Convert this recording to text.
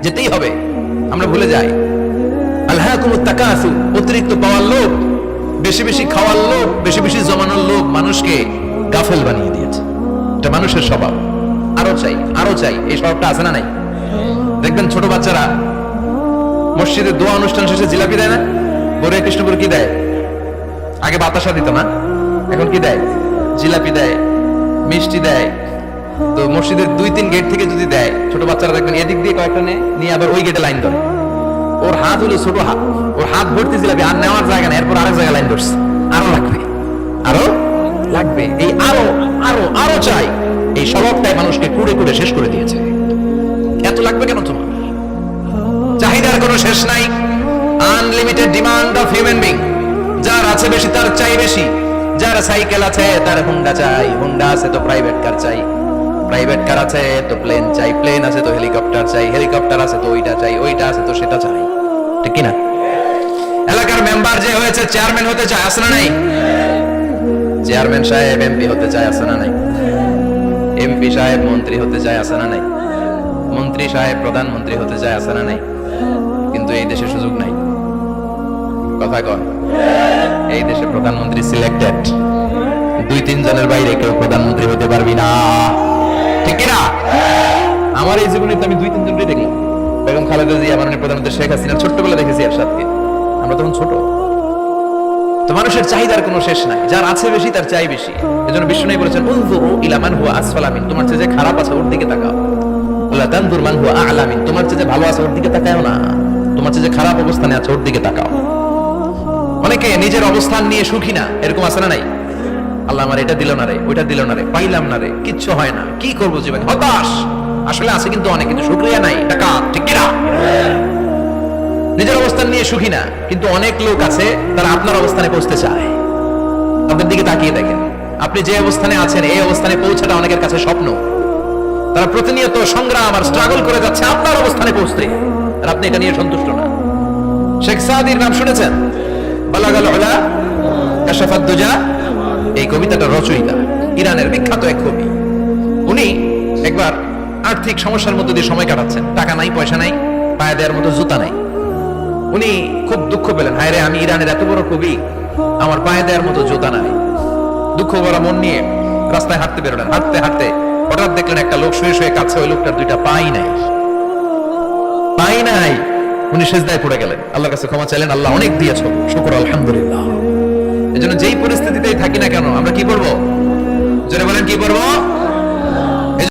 যেতেই হবে, আমরা ভুলে যাই। আলহাকুমুত তাকাসুর, অতিরিক্ত পাওয়ার লোভ, বেশি বেশি খাওয়ার লোভ, বেশি বেশি জমানোর লোভ মানুষকে গাফেল বানিয়ে দিয়েছে। এটা মানুষের স্বভাব, আরো চাই আরো চাই, এই স্বভাবটা আছে না নাই? দেখবেন ছোট বাচ্চারা মসজিদে দোয়া অনুষ্ঠান শেষে জিলাপি দেয় না? বরে কৃষ্ণপুর কি দেয়? আগে বাতাসা দিত না, এখন কি দেয়? জিলাপি দেয়, মিষ্টি দেয়। তো মসজিদের 2-3 গেট থেকে যদি দেয়, ছোট বাচ্চারা দেখবেন এদিক দিয়ে কয়েকটা নিয়ে আবার ওই গেটে লাইন ধরে। ওর হাত হলো ছোট হাত, ওর হাত ভর্তি জিলাপি, আর নেওয়ার জায়গা না, এরপর আরেক জায়গায় লাইন ধরছে, আরো লাগবে আরো লাগবে, এই আরো আরো আরো চাই, এই স্বভাবটাই মানুষকে কুড়ে কুড়ে শেষ করে দিয়েছে। এত লাগবে কেন তোমার? চাহিদার কোনো শেষ নাই, unlimited demand of human being. যার আছে বেশি তার চাই বেশি, যার সাইকেল আছে তার হুন্ডা চাই, হুন্ডা আছে তো প্রাইভেট কার চাই, প্রাইভেট কার আছে তো প্লেন চাই, প্লেন আছে তো হেলিকপ্টার চাই, হেলিকপ্টার আছে তো ওইটা চাই, ওইটা আছে তো সেটা চাই, ঠিক কিনা? এলাকার মেম্বার যে হয়েছে চেয়ারম্যান হতে চায়, আছে না নাই? চেয়ারম্যান সাহেব এমপি হতে চায়, আছে না নাই? এমপি সাহেব মন্ত্রী হতে চায়, আছে না নাই? মন্ত্রী সাহেব প্রধানমন্ত্রী হতে চায়, আছে না নাই? কিন্তু এই দেশে সুযোগ নাই। কথা কন, এই দেশে প্রধানমন্ত্রী সিলেক্টেড, 2-3 জনের বাইরে কেউ প্রধানমন্ত্রী হতে পারবি না, ঠিক কিনা? আমার এই জীবনে তো আমি 2-3 জনকে দেখলাম। বেগম খালেদা জিয়া, মাননীয় প্রধানমন্ত্রী শেখ হাসিনা, ছোট্টবেলা দেখেছি এর সাথে, আমরা তখন ছোট। তো মানুষের চাহিদার কোনো শেষ নাই, যার আছে বেশি তার চাই বেশি। এজন্য বিষ্ণু বলেছেন, উনজুরু ইলা মান হুয়া আসফালা মিন, তোমার চেয়ে যে খারাপ আছে ওর দিকে তাকাও। ওয়ালা তানজুর মান হুয়া আ'লা মিন, তোমার চেয়ে যে ভালো আছে ওর দিকে তাকাও না, তোমার চেয়ে যে খারাপ অবস্থানে আছে ওর দিকে তাকাও। অনেকে নিজের অবস্থান নিয়ে সুখী না, এরকম আছে না নাই? আল্লাহ আমার এটা দিল না রে, ওইটা দিল না রে, পাইলাম না রে, কিচ্ছু হয় না, কি করবো জীবনে, হতাশ। আসলে আছে কিন্তু অনেক, কিন্তু শুকরিয়া নাই, টাকা, ঠিক কিনা? নিজের অবস্থান নিয়ে সুখী না, কিন্তু অনেক লোক আছে তারা আপনার অবস্থানে পৌঁছতে চায়। আপনার দিকে তাকিয়ে দেখেন, আপনি যে অবস্থানে আছেন এই অবস্থানে পৌঁছাটা অনেকের কাছে স্বপ্ন। তারা প্রতিনিয়ত সংগ্রাম আর স্ট্রাগল করে যাচ্ছে আপনার অবস্থানে পৌঁছতে, আর আপনি এটা নিয়ে সন্তুষ্ট না। শেখ সাদির নাম শুনেছেন? বালাগাল উলা কাশাফাত দুজা, এই কবিতাটা রচয়িতা, ইরানের বিখ্যাত এক কবি। উনি একবার আর্থিক সমস্যার মধ্যে দিয়ে সময় কাটাচ্ছেন, টাকা নাই, পয়সা নাই, পায়ে দেওয়ার মতো জুতা নাই। উনি খুব দুঃখ পেলেন, হায় রে, আমি ইরানের এত বড় কবি, আমার পায়ে দেওয়ার মতো জুতা নাই। দুঃখ ভরা মন নিয়ে রাস্তায় হাঁটতে বেরোলেন। হাঁটতে হাঁটতে হঠাৎ দেখলেন একটা লোক শুয়ে শুয়ে কাছে, ওই লোকটার 2টা পাই নাই, পাই নাই। উনি সিজদায় পড়ে গেলেন, আল্লাহর কাছে ক্ষমা চাইলেন, আল্লাহ অনেক দিয়েছো, শুকর আলহামদুলিল্লাহ। এজন্য যেই পরিস্থিতিতেই থাকি না কেন আমরা কি করবো? জোরে বলেন, কি করবো?